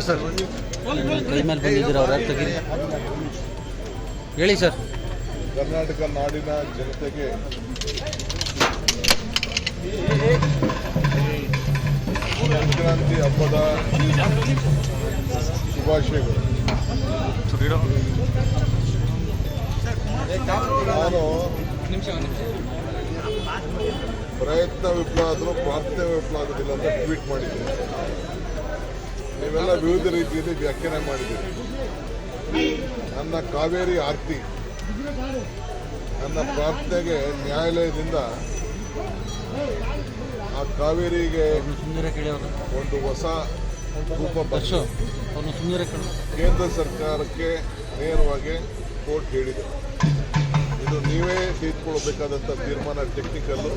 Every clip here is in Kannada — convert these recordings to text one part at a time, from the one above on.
ಸರ್ ಕೈ ಮೇಲೆ ಬಂದಿದ್ದೀರಾ ಅವ್ರ ತೆಗೀರಿ ಹೇಳಿ ಸರ್. ಕರ್ನಾಟಕ ನಾಡಿನ ಜನತೆಗೆ ಸಂಕ್ರಾಂತಿ ಹಬ್ಬದ ಶುಭಾಶಯಗಳು. ನಾನು ಪ್ರಯತ್ನ ವಿಫಲ ಆದರೂ ಪ್ರಾರ್ಥನೆ ವಿಫಲ ಆಗೋದಿಲ್ಲ ಅಂತ ಟ್ವೀಟ್ ಮಾಡಿದ್ದೀನಿ. ನೀವೆಲ್ಲ ವಿವಿಧ ರೀತಿಯಲ್ಲಿ ವ್ಯಾಖ್ಯಾನ ಮಾಡಿದ್ದೀರಿ. ನನ್ನ ಕಾವೇರಿ ಆರ್ತಿ, ನನ್ನ ಪ್ರಾರ್ಥನೆಗೆ ನ್ಯಾಯಾಲಯದಿಂದ ಆ ಕಾವೇರಿಗೆ ಒಂದು ಹೊಸ ರೂಪ ಬಂದು ಕೇಂದ್ರ ಸರ್ಕಾರಕ್ಕೆ ನೇರವಾಗಿ ಕೋರ್ಟ್ ಹೇಳಿದೆ. ಇದು ನೀವೇ ತೆಗೆದುಕೊಳ್ಬೇಕಾದಂಥ ತೀರ್ಮಾನ, ಟೆಕ್ನಿಕಲ್ಲು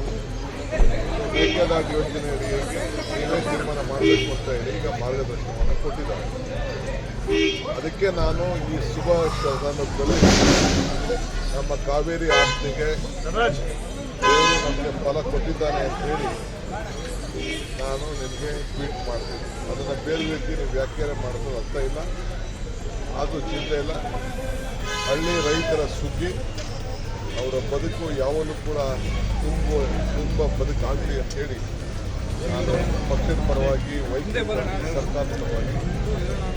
ಮೇಕೆದಾಟು ಯೋಜನೆ ಅಡಿಯಲ್ಲಿ ನೀವೇ ತೀರ್ಮಾನ ಮಾಡಬೇಕು ಅಂತ ಹೇಳಿ ಈಗ ಮಾರ್ಗದರ್ಶನವನ್ನು ಕೊಟ್ಟಿದ್ದಾರೆ. ಅದಕ್ಕೆ ನಾನು ಈ ಶುಭ ಸಂದರ್ಭದಲ್ಲಿ ನಮ್ಮ ಕಾವೇರಿ ಆಸ್ತಿಗೆ ದೇವರು ನಮಗೆ ಫಲ ಕೊಟ್ಟಿದ್ದಾನೆ ಅಂತ ಹೇಳಿ ನಾನು ನಿಮಗೆ ಟ್ವೀಟ್ ಮಾಡ್ತೀನಿ. ಅದನ್ನು ಬೇರೆ ರೀತಿ ನೀವು ವ್ಯಾಖ್ಯಾನ ಮಾಡೋದು ಅರ್ಥ ಇಲ್ಲ, ಅದು ಚಿಂತೆ ಇಲ್ಲ. ಹಳ್ಳಿ ರೈತರ ಸುಗ್ಗಿ, ಅವರ ಬದುಕು ಯಾವಲ್ಲೂ ಕೂಡ ತುಂಬ ಬದುಕಾಗಲಿ ಅಂತೇಳಿ ನಾನು ಪಕ್ಷದ ಪರವಾಗಿ, ವೈದ್ಯರ ಸರ್ಕಾರದ ಪರವಾಗಿ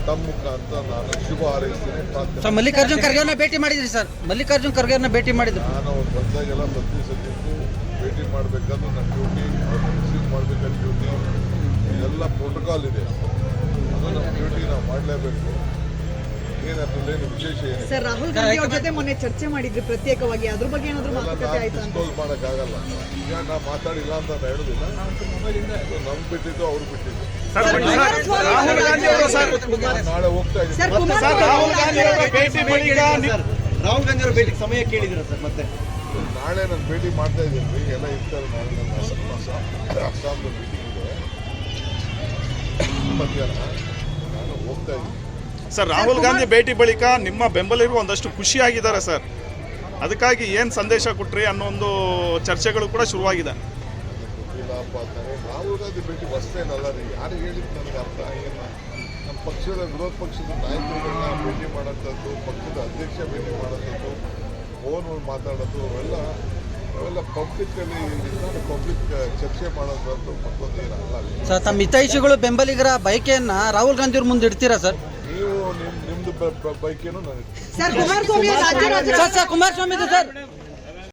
ತಮ್ಮ ಮುಖಾಂತರ ನಾನು ಶುಭ ಹಾರೈಸ್ತೀನಿ, ಪ್ರಾರ್ಥನೆ. ಮಲ್ಲಿಕಾರ್ಜುನ್ ಖರ್ಗೆಯವ್ರನ್ನ ಭೇಟಿ ಮಾಡಿದ್ರಿ ಸರ್? ಮಲ್ಲಿಕಾರ್ಜುನ್ ಖರ್ಗೆಯವ್ರನ್ನ ಭೇಟಿ ಮಾಡಿದ್ರು. ನಾನು ಅವ್ರು ಬಂದಾಗೆಲ್ಲ ಪ್ರತಿ ಸದ್ಯಕ್ಕೂ ಭೇಟಿ ಮಾಡಬೇಕಾದ್ರೆ ನನ್ನ ಡ್ಯೂಟಿ, ಅವ್ರನ್ನ ರಿಸೀವ್ ಮಾಡಬೇಕಾದ ಡ್ಯೂಟಿ, ಇದೆಲ್ಲ ಪ್ರೋಟೋಕಾಲ್ ಇದೆ. ಅದು ನಮ್ಮ ಡ್ಯೂಟಿ ನಾವು ಮಾಡಲೇಬೇಕು. ಏನಂತೇನು ವಿಶೇಷ ಏನು ಸರ್? ರಾಹುಲ್ ಗಾಂಧಿ ಅವ್ರ ಜೊತೆ ಮೊನ್ನೆ ಚರ್ಚೆ ಮಾಡಿದ್ರಿ ಪ್ರತ್ಯೇಕವಾಗಿ, ಅದ್ರ ಬಗ್ಗೆ ಏನಾದರೂ ಮಾತುಕತೆ ಆಯ್ತಾ? ಡಿಸ್ಕ್ಲೋಸ್ ಮಾಡೋಕ್ಕಾಗಲ್ಲ. ಈಗ ನಾವು ಮಾತಾಡಿಲ್ಲ ಅಂತ ನಾನು ಹೇಳೋದಿಲ್ಲ. ನಮ್ಗೆ ಬಿಟ್ಟಿದ್ದು ಅವ್ರು ಬಿಟ್ಟಿದ್ದು. ನಾಳೆ ಹೋಗ್ತಾ ಇದ್ದೀನಿ. ರಾಹುಲ್ ಗಾಂಧಿ ಅವರ ಭೇಟಿಗೆ ಸಮಯ ಕೇಳಿದಿರ ಸರ್? ಮತ್ತೆ ನಾಳೆ ನಾನು ಭೇಟಿ ಮಾಡ್ತಾ ಇದ್ದೀನಿ. ಎಲ್ಲ ಇರ್ತಾರೆ. ನಾಳೆ ನನ್ನ ಅಸ್ಸಾಂನ ಮೀಟಿಂಗ್ ಇದೆ ಮಧ್ಯಾಹ್ನ. ನಾನು ಹೋಗ್ತಾ ಇದ್ದೀನಿ ಸರ್. ರಾಹುಲ್ ಗಾಂಧಿ ಭೇಟಿ ಬಳಿಕ ನಿಮ್ಮ ಬೆಂಬಲಿಗರು ಒಂದಷ್ಟು ಖುಷಿಯಾಗಿದ್ದಾರೆ ಸರ್. ಅದಕ್ಕಾಗಿ ಏನು ಸಂದೇಶ ಕೊಟ್ರಿ ಅನ್ನೋ ಒಂದು ಚರ್ಚೆಗಳು ಕೂಡ ಶುರುವಾಗಿದೆ. ಗೊತ್ತಿಲ್ಲಪ್ಪ ಅಂತಾರೆ. ರಾಹುಲ್ ಗಾಂಧಿ ಭೇಟಿ ಹೊಸ್ತೇನಲ್ಲ ರೀ. ಯಾರಿಗೆ ಹೇಳಿದ್ದು ನನಗೆ ಅರ್ಥ ಆಗಿಲ್ಲ. ನಮ್ಮ ಪಕ್ಷದ ವಿರೋಧ ಪಕ್ಷದ ನಾಯಕರುಗಳನ್ನ ಭೇಟಿ ಮಾಡೋಂಥದ್ದು, ಪಕ್ಷದ ಅಧ್ಯಕ್ಷ ಭೇಟಿ ಮಾಡೋಂಥದ್ದು, ಫೋನ್ ಮಾತಾಡೋದು, ಅವೆಲ್ಲ ಪಬ್ಲಿಕ್ಕಲ್ಲಿ ಪಬ್ಲಿಕ್ ಚರ್ಚೆ ಮಾಡೋಂಥದ್ದು ಮತ್ತೊಂದು ಏನಲ್ಲ. ಸರ್, ತಮ್ಮ ಹಿತೈಷಿಗಳು ಬೆಂಬಲಿಗರ ಬಯಕೆಯನ್ನ ರಾಹುಲ್ ಗಾಂಧಿ ಅವ್ರ ಮುಂದೆ ಇಡ್ತೀರಾ ಸರ್? ನೀವು ನಿಮ್ದು ಬೈಕೇನು ನನಗೆ ಕುಮಾರಸ್ವಾಮಿ ಸರ್